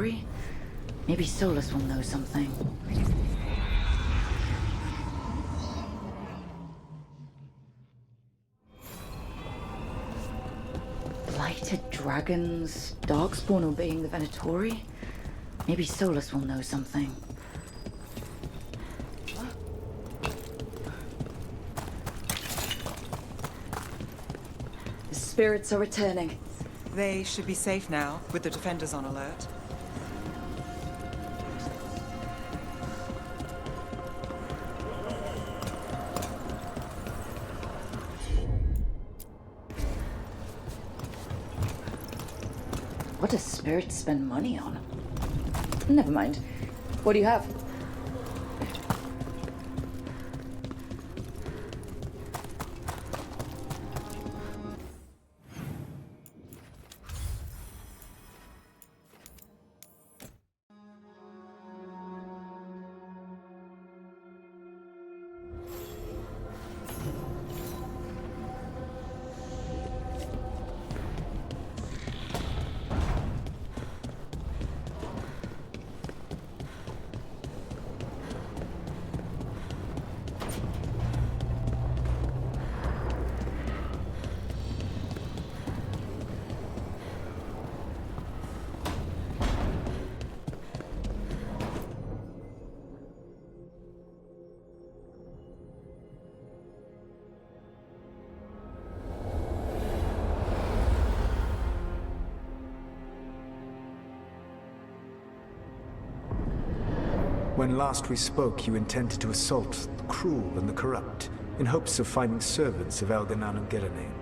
Venetori? Maybe Solus will know something. Blighted dragons, darkspawn obeying the Venetori? Maybe Solus will know something. The spirits are returning. They should be safe now, with the defenders on alert. What does spirits spend money on? Never mind. What do you have? When last we spoke, you intended to assault the cruel and the corrupt, in hopes of finding servants of Elganan and Gillenane.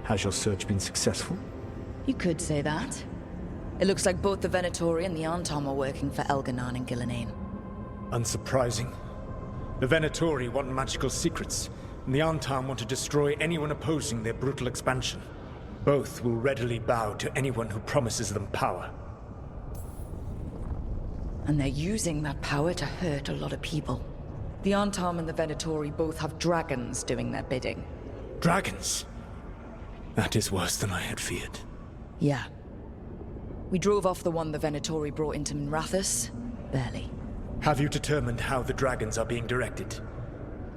Has your search been successful? You could say that. It looks like both the Venetori and the Antom are working for Elganan and Gillenane. Unsurprising. The Venetori want magical secrets, and the Antom want to destroy anyone opposing their brutal expansion. Both will readily bow to anyone who promises them power. And they're using that power to hurt a lot of people. The Antom and the Venetori both have dragons doing their bidding. Dragons? That is worse than I had feared. Yeah. We drove off the one the Venetori brought into Minrathous. Barely. Have you determined how the dragons are being directed?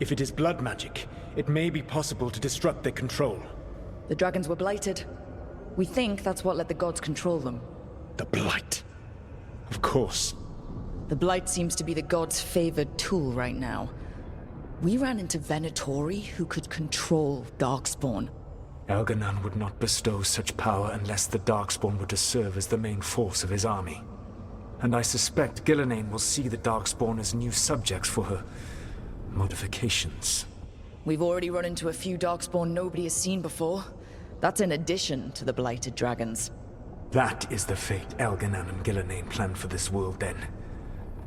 If it is blood magic, it may be possible to disrupt their control. The dragons were blighted. We think that's what let the gods control them. The Blight. Of course. The Blight seems to be the gods' favored tool right now. We ran into Venetori who could control Darkspawn. Elganan would not bestow such power unless the Darkspawn were to serve as the main force of his army. And I suspect Gillenane will see the Darkspawn as new subjects for her modifications. We've already run into a few Darkspawn nobody has seen before. That's in addition to the blighted dragons. That is the fate Elganan and Gillenane planned for this world then.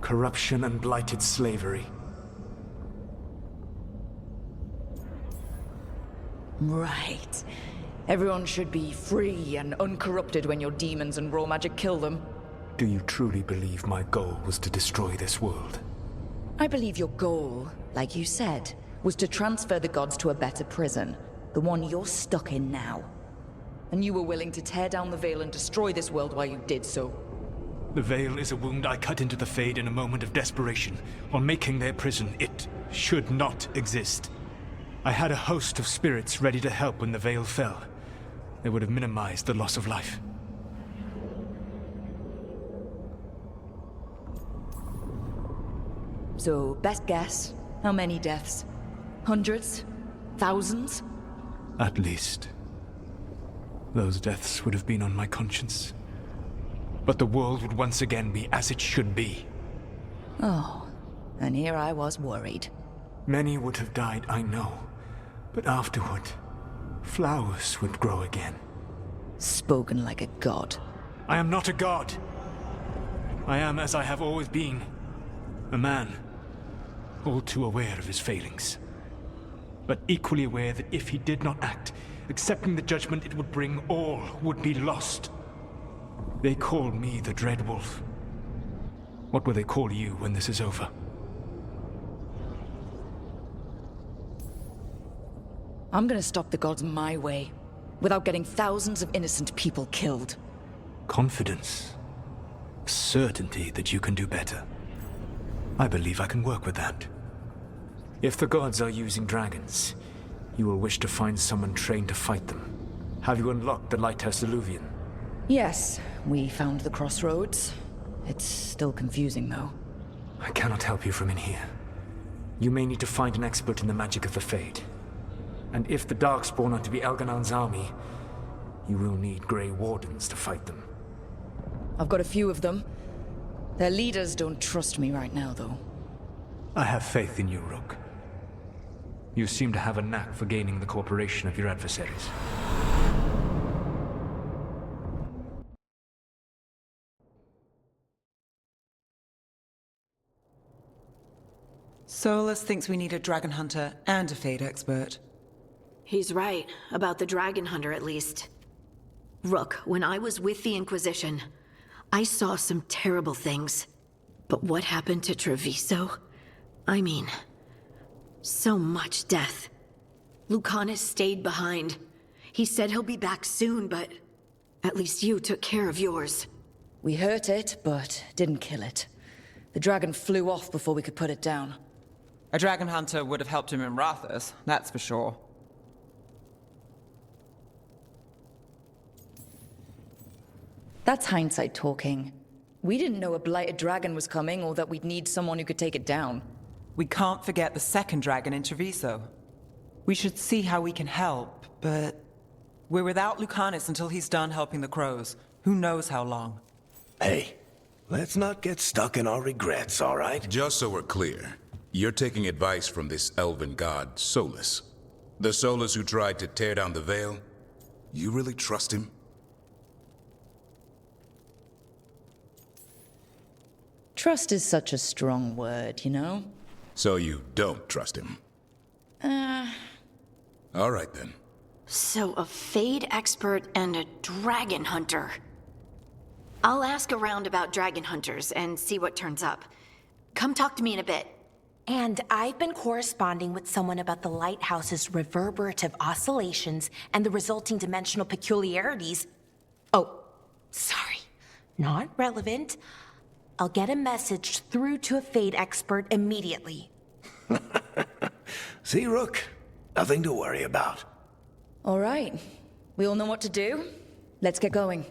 Corruption and blighted slavery. Right. Everyone should be free and uncorrupted when your demons and raw magic kill them. Do you truly believe my goal was to destroy this world? I believe your goal, like you said, was to transfer the gods to a better prison. The one you're stuck in now. And you were willing to tear down the veil and destroy this world while you did so. The veil is a wound I cut into the Fade in a moment of desperation, while making their prison. It should not exist. I had a host of spirits ready to help when the veil fell. They would have minimized the loss of life. So, best guess, how many deaths? Hundreds? Thousands? At least. Those deaths would have been on my conscience. But the world would once again be as it should be. Oh, and here I was worried. Many would have died, I know. But afterward, flowers would grow again. Spoken like a god. I am not a god. I am as I have always been. A man. All too aware of his failings. But equally aware that if he did not act, accepting the judgment it would bring, all would be lost. They call me the Dread Wolf. What will they call you when this is over? I'm gonna stop the gods my way, without getting thousands of innocent people killed. Confidence. certainty that you can do better. I believe I can work with that. If the gods are using dragons, you will wish to find someone trained to fight them. Have you unlocked the Lighthouse Illuvian? Yes, we found the crossroads. It's still confusing, though. I cannot help you from in here. You may need to find an expert in the magic of the Fade. And if the Darkspawn are to be Elganon's army, you will need Grey Wardens to fight them. I've got a few of them. Their leaders don't trust me right now, though. I have faith in you, Rook. You seem to have a knack for gaining the cooperation of your adversaries. Solus thinks we need a dragon hunter and a Fade expert. He's right, about the dragon hunter at least. Rook, when I was with the Inquisition, I saw some terrible things. But what happened to Treviso? I mean, so much death. Lucanus stayed behind. He said he'll be back soon, but at least you took care of yours. We hurt it, but didn't kill it. The dragon flew off before we could put it down. A dragon hunter would have helped him in Rathus, that's for sure. That's hindsight talking. We didn't know a blighted dragon was coming or that we'd need someone who could take it down. We can't forget the second dragon in Treviso. We should see how we can help, but we're without Lucanus until he's done helping the crows. Who knows how long? Hey, let's not get stuck in our regrets, all right? Just so we're clear, you're taking advice from this elven god, Solus. The Solus who tried to tear down the veil? You really trust him? Trust is such a strong word, you know? So you don't trust him? All right then. So a Fade expert and a dragon hunter. I'll ask around about dragon hunters and see what turns up. Come talk to me in a bit. And I've been corresponding with someone about the lighthouse's reverberative oscillations and the resulting dimensional peculiarities. Oh, sorry, not relevant. I'll get a message through to a Fade expert immediately. See, Rook? Nothing to worry about. All right. We all know what to do. Let's get going.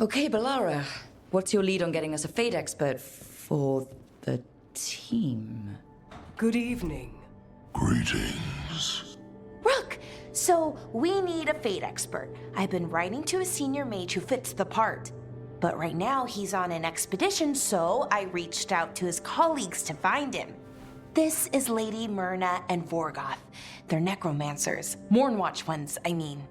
Okay, Balara. What's your lead on getting us a Fade expert for the team? Good evening. Greetings. Rook, so we need a Fade expert. I've been writing to a senior mage who fits the part. But right now he's on an expedition, so I reached out to his colleagues to find him. This is Lady Myrna and Vorgoth. They're necromancers. Mournwatch ones, I mean.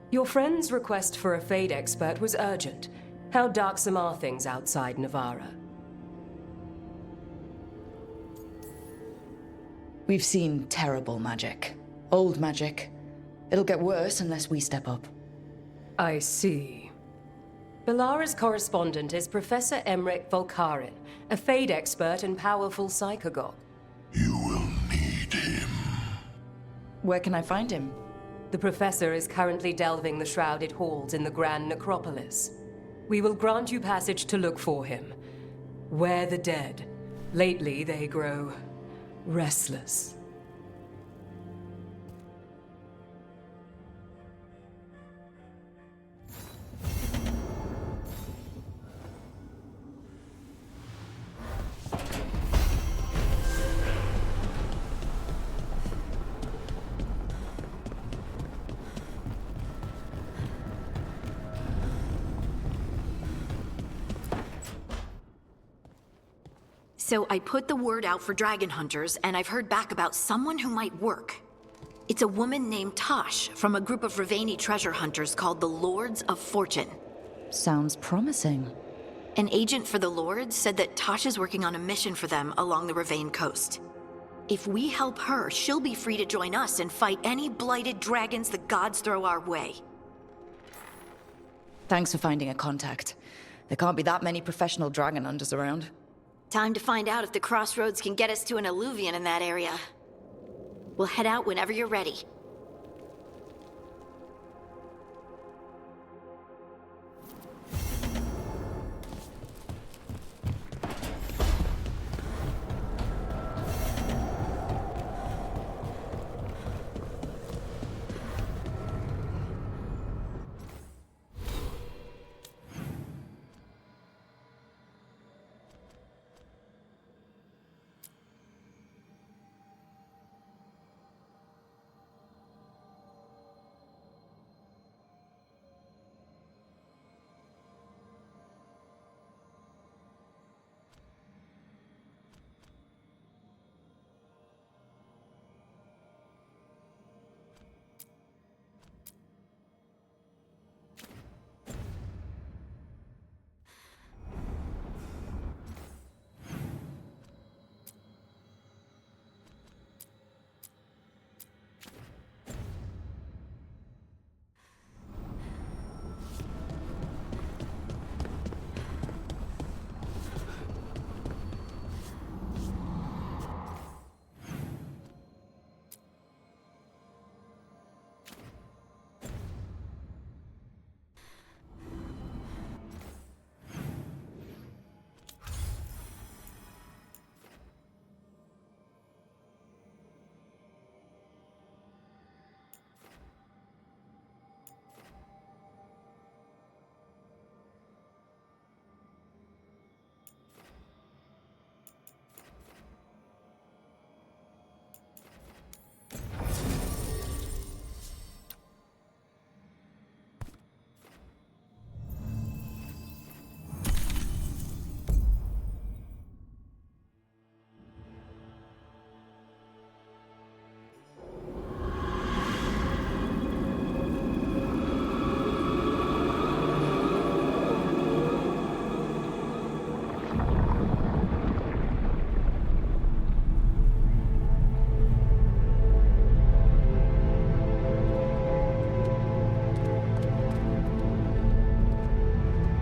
Your friend's request for a Fade expert was urgent. How darksome are things outside Navara? We've seen terrible magic. Old magic. It'll get worse unless we step up. I see. Balara's correspondent is Professor Emmerich Volkarin, a Fade expert and powerful psychagogue. You will need him. Where can I find him? The Professor is currently delving the shrouded halls in the Grand Necropolis. We will grant you passage to look for him. Where the dead. Lately they grow restless. So I put the word out for dragon hunters, and I've heard back about someone who might work. It's a woman named Tosh from a group of Ravani treasure hunters called the Lords of Fortune. Sounds promising. An agent for the Lord said that Tasha's working on a mission for them along the Ravane coast. If we help her, she'll be free to join us and fight any blighted dragons the gods throw our way. Thanks for finding a contact. There can't be that many professional dragon hunters around. Time to find out if the crossroads can get us to an alluvion in that area. We'll head out whenever you're ready.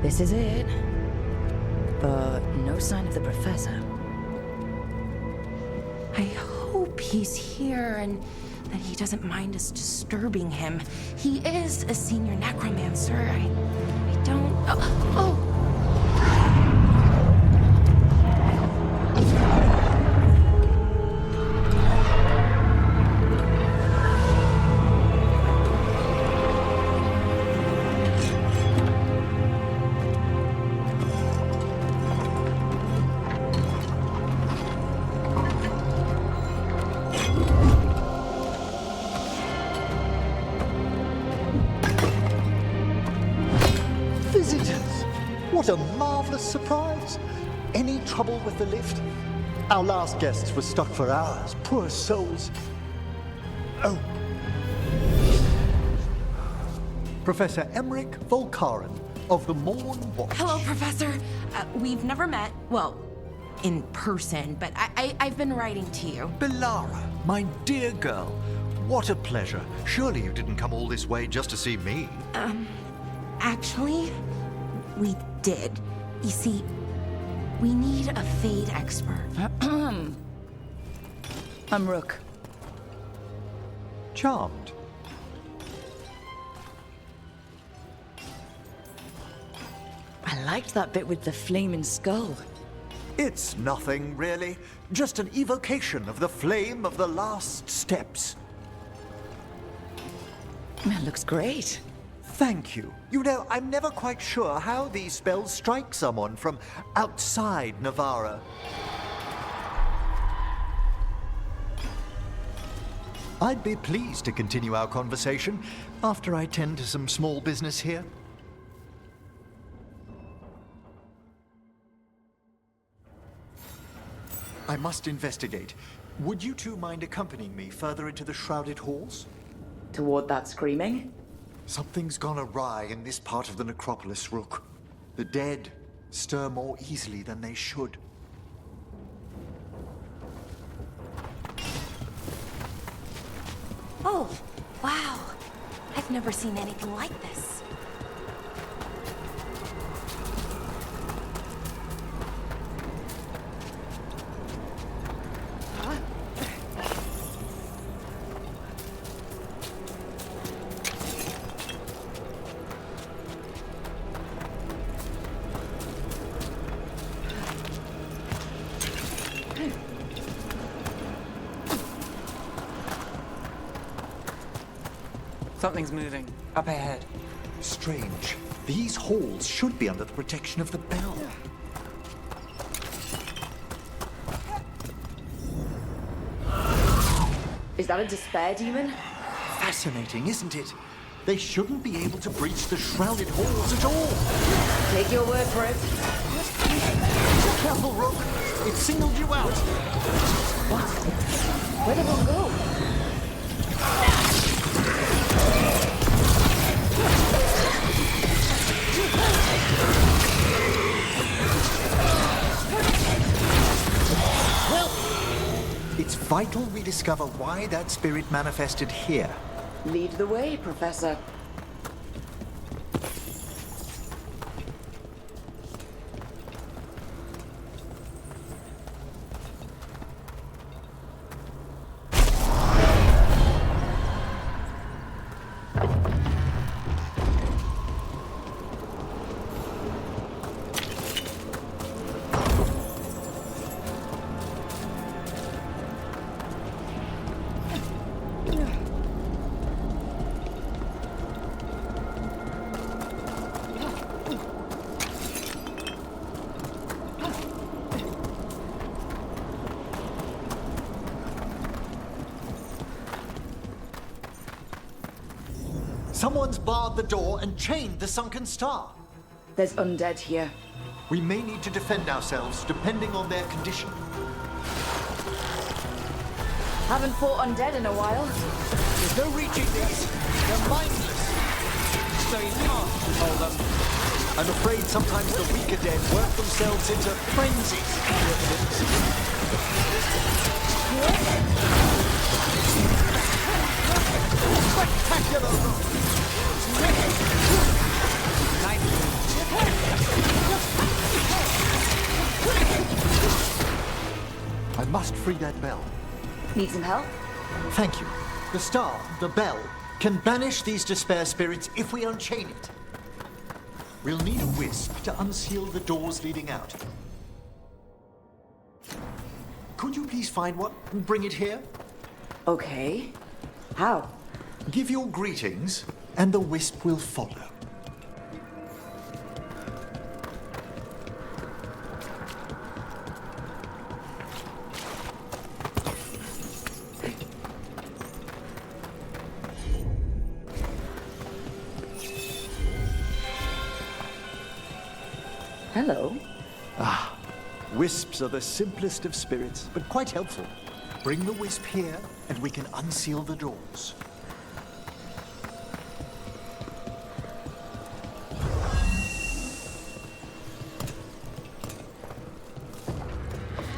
This is it. But no sign of the professor. I hope he's here and that he doesn't mind us disturbing him. He is a senior necromancer. I don't... Oh! What a marvelous surprise! Any trouble with the lift? Our last guests were stuck for hours. Poor souls. Oh. Professor Emmerich Volkaren of the Morn Watch. Hello, Professor. We've never met, well, in person, but I've been writing to you. Belara, my dear girl. What a pleasure. Surely you didn't come all this way just to see me. Actually, we did. You see, we need a Fade expert. I'm Rook. Charmed. I liked that bit with the flaming skull. It's nothing, really. Just an evocation of the flame of the last steps. That looks great. Thank you. You know, I'm never quite sure how these spells strike someone from outside Navarra. I'd be pleased to continue our conversation after I tend to some small business here. I must investigate. Would you two mind accompanying me further into the shrouded halls? Toward that screaming? Something's gone awry in this part of the necropolis, Rook. The dead stir more easily than they should. Oh, wow. I've never seen anything like this. Something's moving. Up ahead. Strange. These halls should be under the protection of the bell. Is that a despair demon? Fascinating, isn't it? They shouldn't be able to breach the shrouded halls at all. Take your word for it. Careful, Rook. It singled you out. What? Where'd everyone go? It's vital we discover why that spirit manifested here. Lead the way, Professor. Someone's barred the door and chained the sunken star. There's undead here. We may need to defend ourselves, depending on their condition. Haven't fought undead in a while. There's no reaching these. They're mindless. So you can't control them. I'm afraid sometimes the weaker dead work themselves into frenzies. Spectacular! I must free that bell. Need some help? Thank you. The star, the bell, can banish these despair spirits if we unchain it. We'll need a wisp to unseal the doors leading out. Could you please find one and bring it here? Okay. How? Give your greetings, and the wisp will follow. Hello. Wisps are the simplest of spirits, but quite helpful. Bring the wisp here, and we can unseal the doors.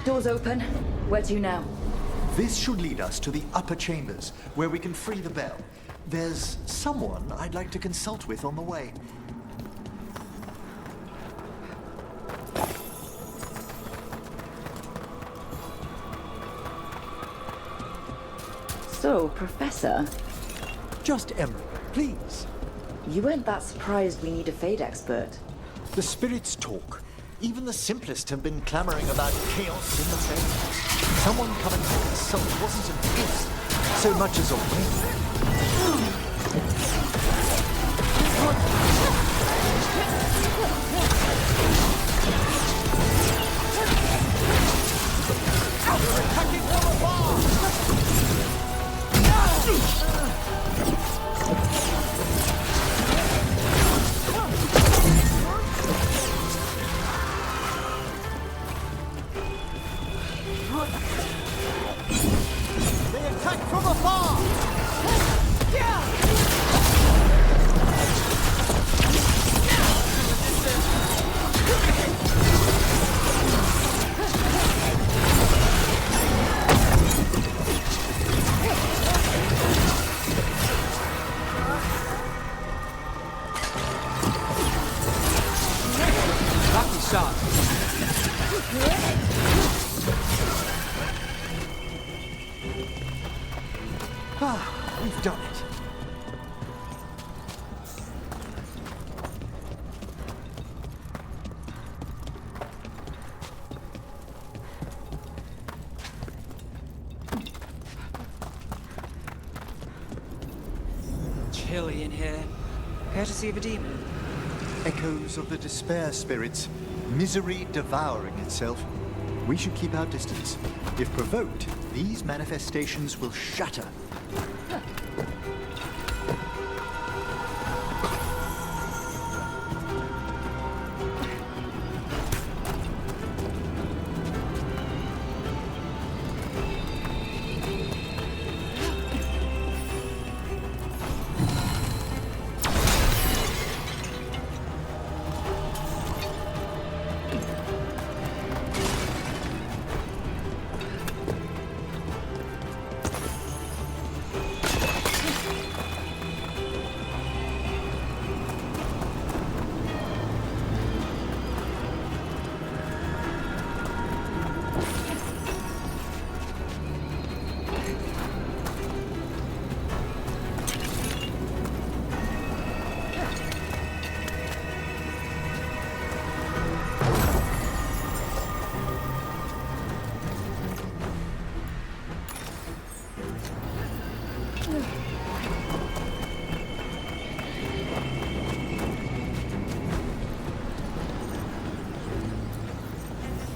Doors open. Where to now? This should lead us to the upper chambers, where we can free the bell. There's someone I'd like to consult with on the way. So, Professor, Just Emerald, please. you weren't that surprised we need a fade expert. The spirits talk. Even the simplest have been clamoring about chaos in the fade. Someone coming to consult wasn't an if, so much as a when. They attack from afar! Nice shot. Ah, we've done it. Chilly in here. Courtesy of a demon. Echoes of the despair spirits, misery devouring itself. We should keep our distance. If provoked, these manifestations will shatter.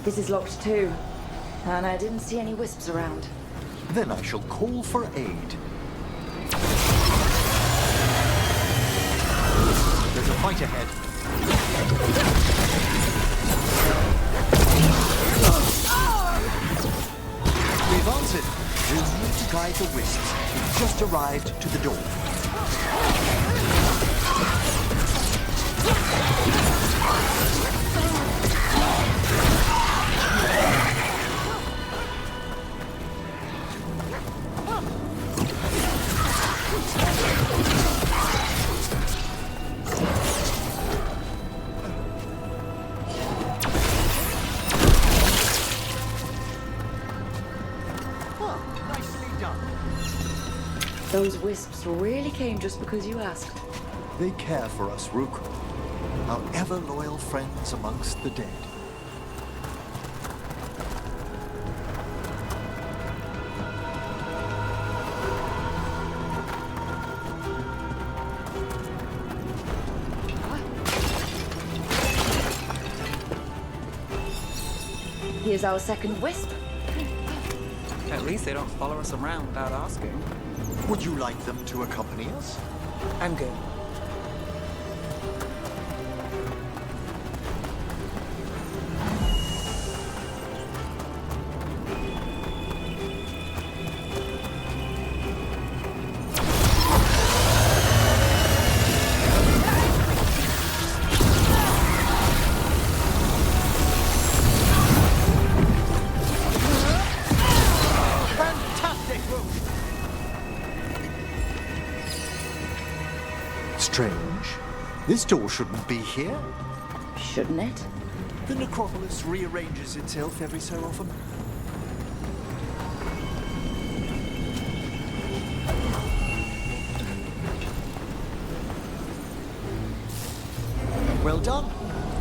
This is locked too. And I didn't see any wisps around. Then I shall call for aid. There's a fight ahead. We've answered. We'll need to guide the wisps. We've just arrived to the door. Those wisps really came just because you asked. They care for us, Rook. Our ever-loyal friends amongst the dead. Here's our second wisp. At least they don't follow us around without asking. Would you like them to accompany us? I'm good. Strange. This door shouldn't be here. Shouldn't it? The necropolis rearranges itself every so often. Well done.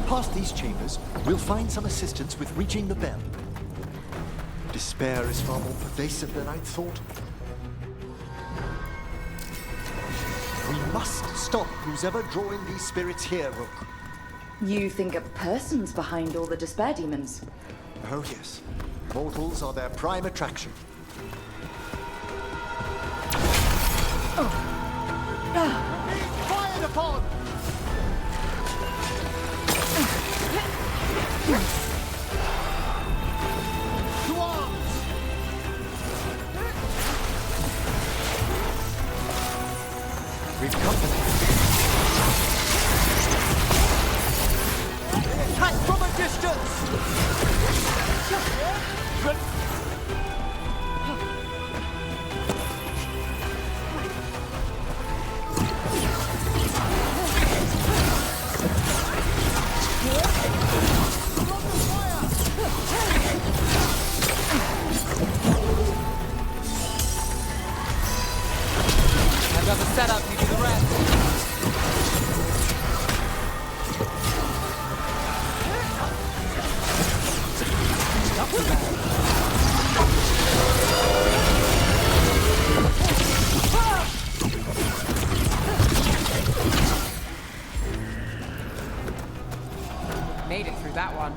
Past these chambers, we'll find some assistance with reaching the bell. Despair is far more pervasive than I'd thought. We must stop who's ever drawing these spirits here, Rook. You think a person's behind all the despair demons? Oh, yes. Mortals are their prime attraction. Being fired upon! To arms! We've company. Attack from a distance! too bad. Made it through that one.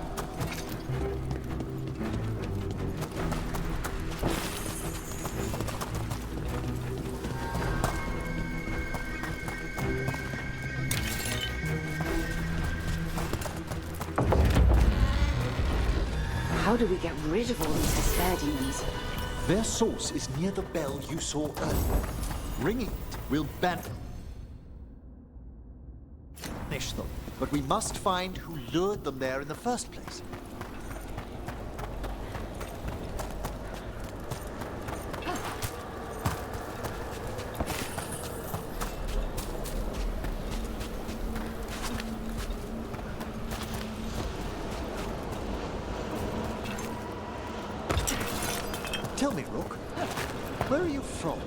How do we get rid of all these despair demons? Their source is near the bell you saw earlier. Ringing it will banish them, but we must find who lured them there in the first place. Tell me, Rook, where are you from?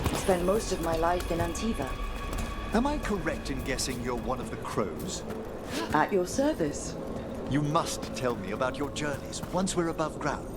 I spent most of my life in Antiva. Am I correct in guessing you're one of the crows? At your service. You must tell me about your journeys once we're above ground.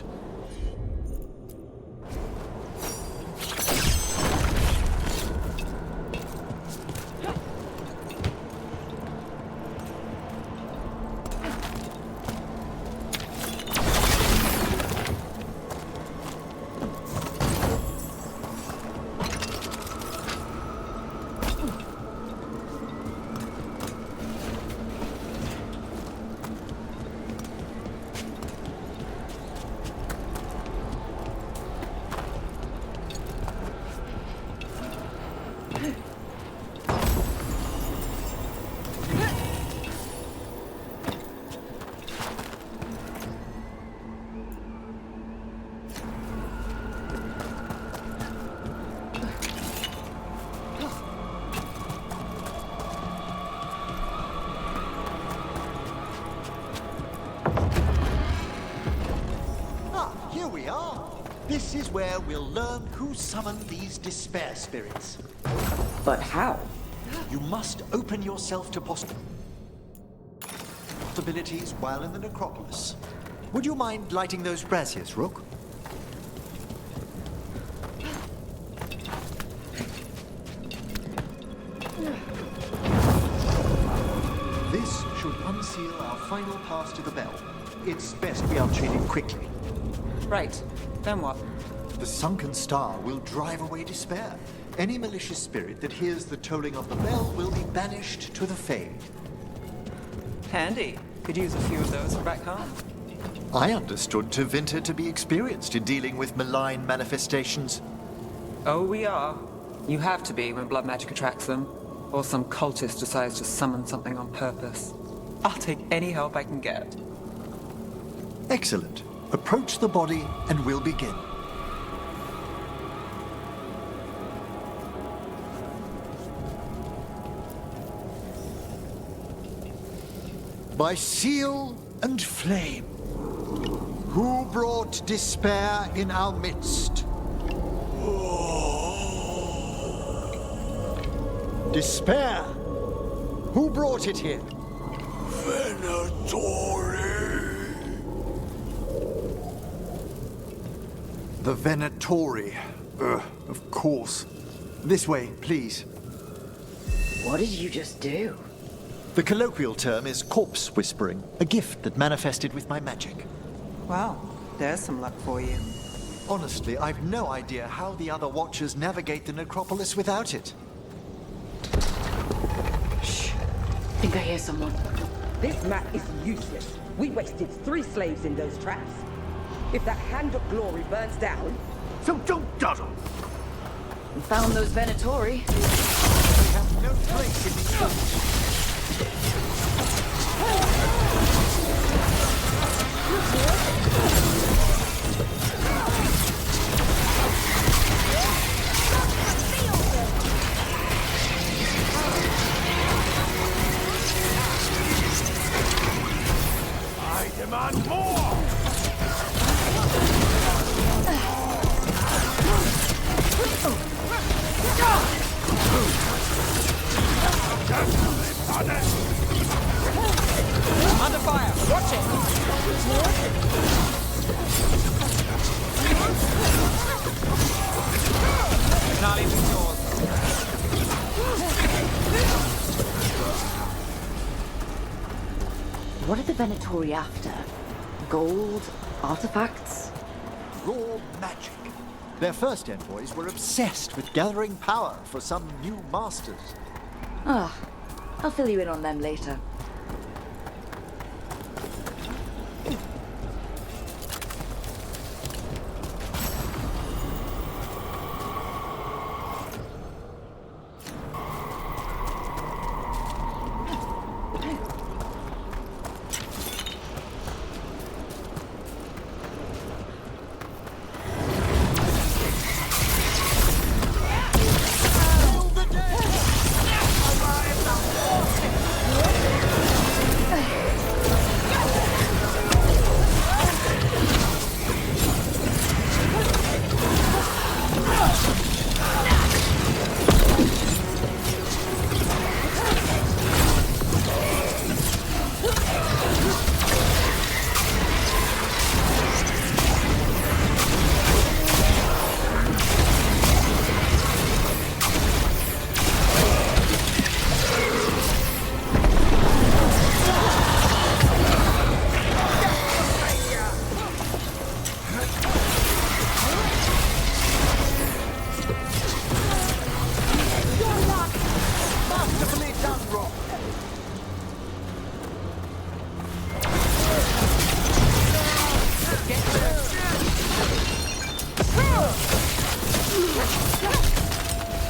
Here we are. This is where we'll learn who summoned these despair spirits. But how? You must open yourself to possibilities while in the necropolis. Would you mind lighting those braziers, Rook? This should unseal our final pass to the bell. It's best we unchain it quickly. Right. Then what? The sunken star will drive away despair. Any malicious spirit that hears the tolling of the bell will be banished to the Fade. Handy. Could use a few of those for back home. I understood Tevinter to be experienced in dealing with malign manifestations. Oh, we are. You have to be when blood magic attracts them. Or some cultist decides to summon something on purpose. I'll take any help I can get. Excellent. Approach the body and we'll begin. By seal and flame, who brought despair in our midst? Despair? Who brought it here? The Venatori. Of course. This way, please. What did you just do? The colloquial term is corpse whispering, a gift that manifested with my magic. Well, there's some luck for you. Honestly, I've no idea how the other Watchers navigate the necropolis without it. Shh. Think I hear someone. This map is useless. We wasted 3 slaves in those traps. If that Hand of Glory burns down... So don't dawdle! We found those Venatori. We have no place in these rooms. I demand more! Under fire! Watch it! Venatori after? Gold? Artifacts? Raw magic. Their first envoys were obsessed with gathering power for some new masters. Ah, I'll fill you in on them later.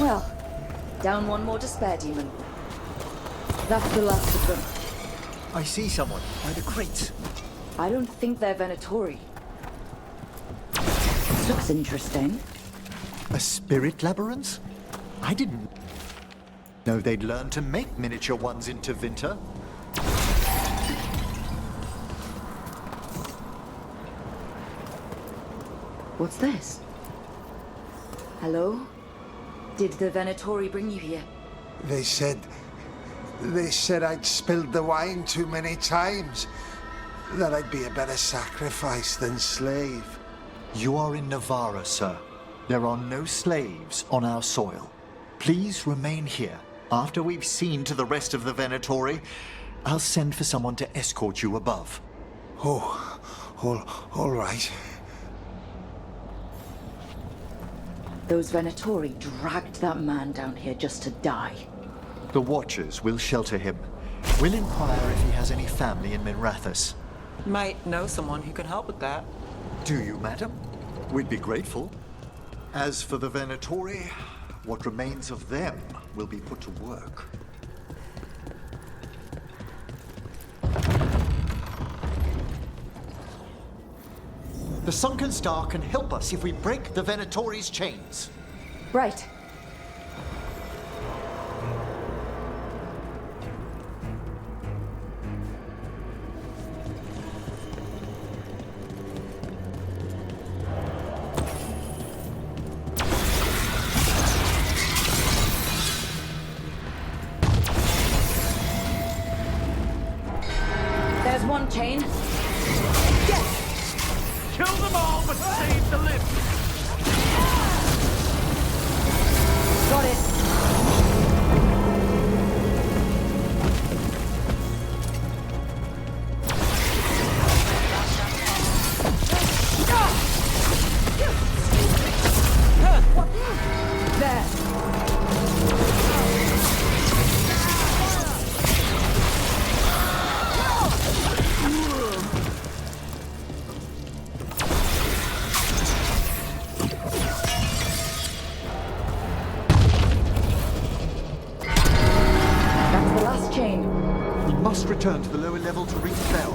Well, down one more despair demon. That's the last of them. I see someone by the crates. I don't think they're Venatori. This looks interesting. A spirit labyrinth? I didn't know they'd learn to make miniature ones into Winter. What's this? Hello? Did the Venatori bring you here? They said I'd spilled the wine too many times. That I'd be a better sacrifice than slave. You are in Navarra, sir. There are no slaves on our soil. Please remain here. After we've seen to the rest of the Venatori, I'll send for someone to escort you above. Oh, all right. Those Venatori dragged that man down here just to die. The Watchers will shelter him. We'll inquire if he has any family in Minrathous. Might know someone who can help with that. Do you, madam? We'd be grateful. As for the Venatori, what remains of them will be put to work. The Sunken Star can help us if we break the Venatori's chains. Right. There's one chain. Kill them all, but save the lift! Got it. There. We must return to the lower level to ring the bell.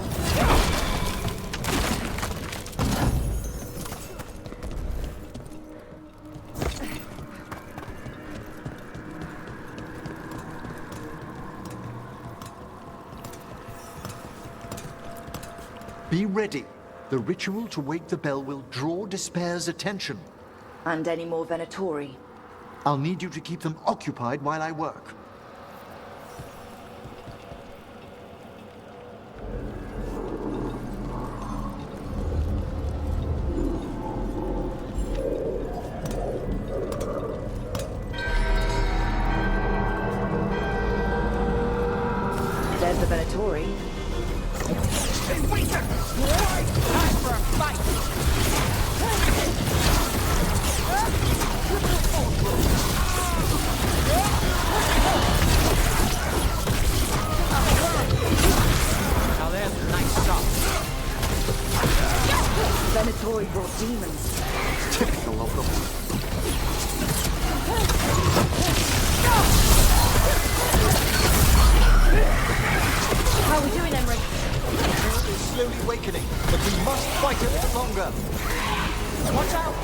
Be ready. The ritual to wake the bell will draw Despair's attention. And any more Venatori? I'll need you to keep them occupied while I work. There's the Venatori. Time for a fight! Now there's a nice shot. Venatori brought demons. Typical of them. How are we doing, Emmerich? It's slowly awakening, but we must fight a little longer. Watch out!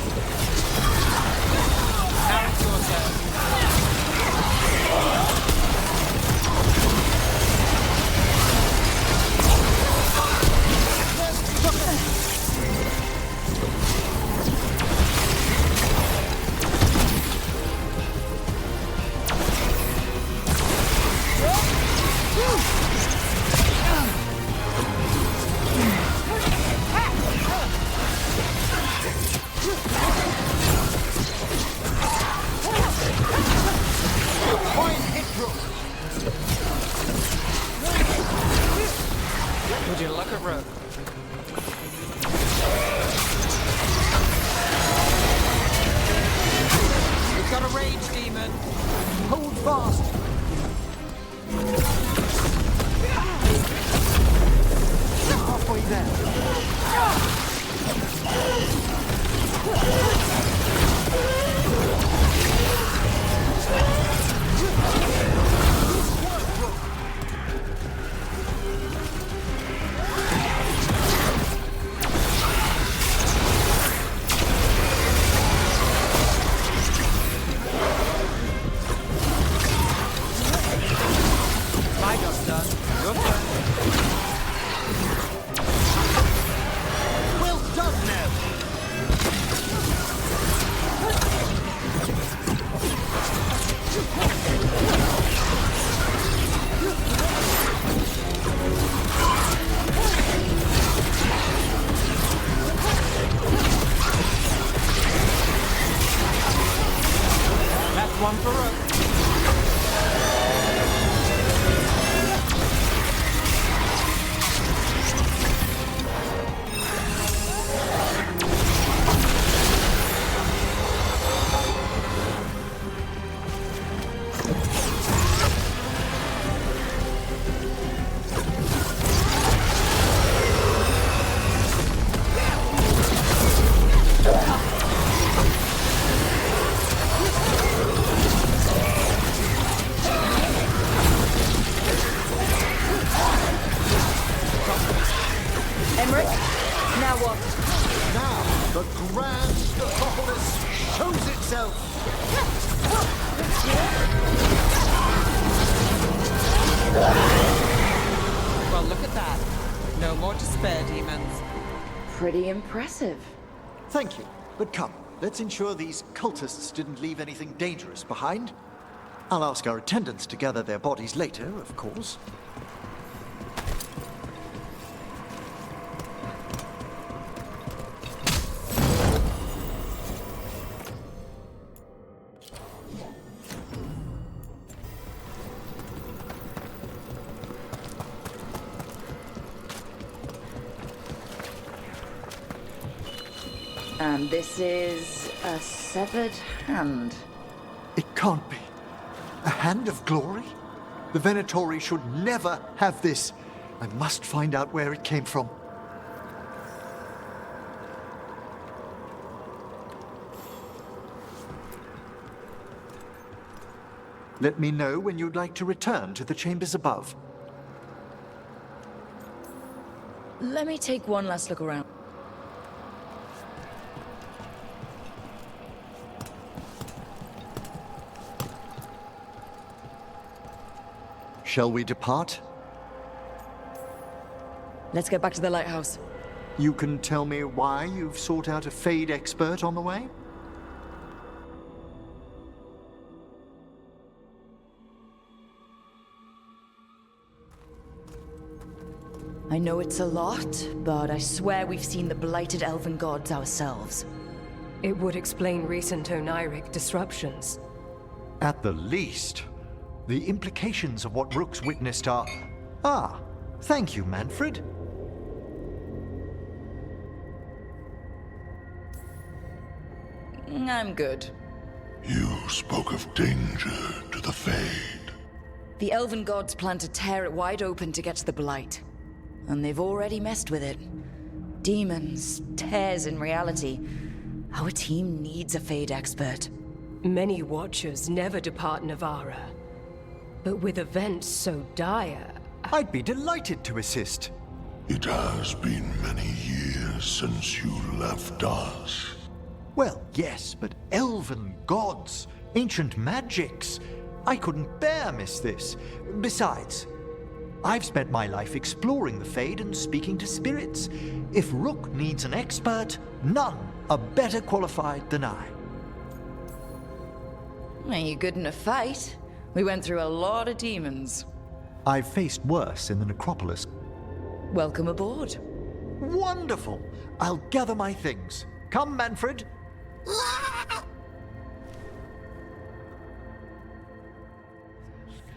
Now it's your turn. Would you look at Rook? We've got a rage demon. Hold fast. Halfway there. My job's done. Your turn. Well done now. That's one for Rook. Emmerich, now what? Now, the grand necropolis shows itself. Well, look at that. No more to spare, demons. Pretty impressive. Thank you, but come, let's ensure these cultists didn't leave anything dangerous behind. I'll ask our attendants to gather their bodies later, of course. And this is a severed hand. It can't be. A hand of glory? The Venatori should never have this. I must find out where it came from. Let me know when you'd like to return to the chambers above. Let me take one last look around. Shall we depart? Let's get back to the lighthouse. You can tell me why you've sought out a Fade expert on the way? I know it's a lot, but I swear we've seen the blighted elven gods ourselves. It would explain recent oniric disruptions. At the least. The implications of what Rook's witnessed are... Ah, thank you, Manfred. I'm good. You spoke of danger to the Fade. The elven gods plan to tear it wide open to get to the Blight. And they've already messed with it. Demons, tears in reality. Our team needs a Fade expert. Many Watchers never depart Navarra. But with events so dire... I'd be delighted to assist. It has been many years since you left us. Well, yes, but elven gods, ancient magics. I couldn't bear miss this. Besides, I've spent my life exploring the Fade and speaking to spirits. If Rook needs an expert, none are better qualified than I. Are you good in a fight? We went through a lot of demons. I've faced worse in the necropolis. Welcome aboard. Wonderful! I'll gather my things. Come, Manfred.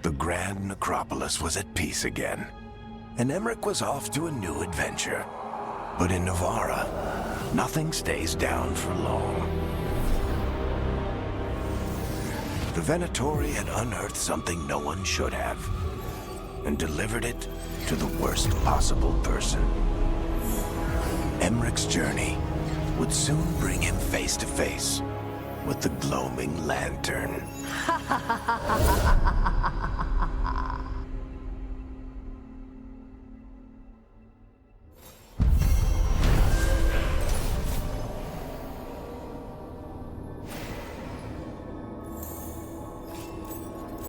The Grand Necropolis was at peace again, and Emmerich was off to a new adventure. But in Navarra, nothing stays down for long. The Venatori had unearthed something no one should have, and delivered it to the worst possible person. Emmerich's journey would soon bring him face to face with the gloaming lantern.